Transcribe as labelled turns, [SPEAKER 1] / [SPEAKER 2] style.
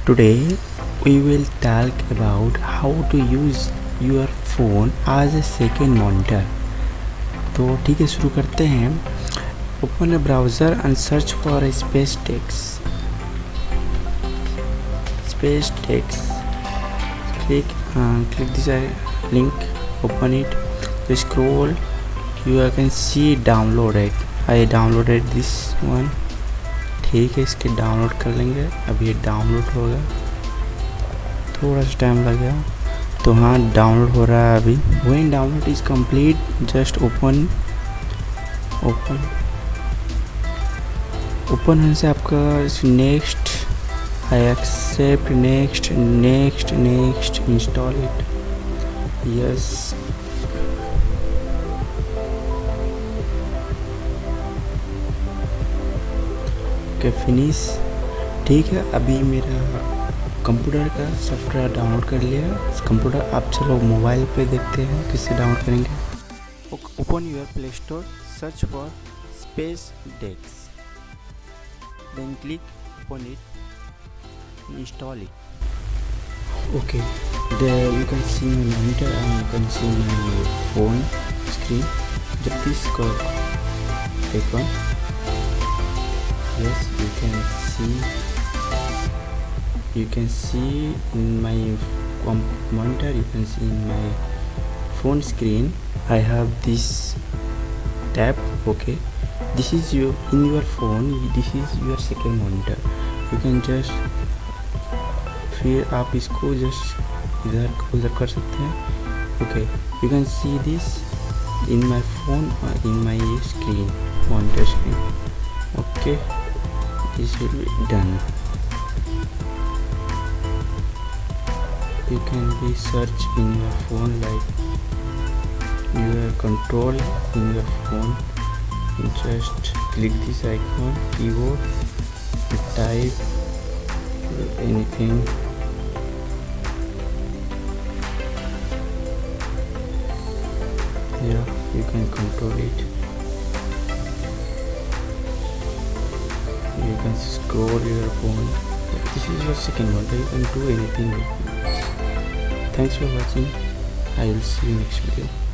[SPEAKER 1] Today we will talk about how to use your phone as a second monitor. तो ठीक है, शुरू करते हैं. Open a browser and search for a space text. Click this link. Open it. Scroll. You can see downloaded. I downloaded this one. ठीक है, इसके download कर लेंगे. अब ये डाउनलोड होगा, थोड़ा सा टाइम लगेगा. तो हाँ, डाउनलोड हो रहा है अभी. When download is complete, just open होने से आपका next, I accept, next, install it, yes. Okay, finish. ठीक है, अभी मेरा कंप्यूटर का सॉफ्टवेयर डाउनलोड कर लिया. कंप्यूटर, आप चलो मोबाइल पे देखते हैं किससे डाउनलोड करेंगे. Open your Play Store, search for space डेक्स, then click open it, install it. Okay, there you can see my monitor and you can see my phone screen. Just this icon. Yes, you can see in my monitor, you can see in my phone screen, I have this tab. Okay, this is in your phone, this is your second monitor. You can just फिर आप इसको just इधर उधर कर सकते हैं. Okay, you can see this in my phone or in my screen, monitor screen. Okay, this will be done. You can be search in your phone, like your control in your phone. Just click this icon, keyboard, type anything. Yeah, you can control it. You can scroll your phone. This is your second one. You can do anything with it. Thanks for watching. I will see you next video.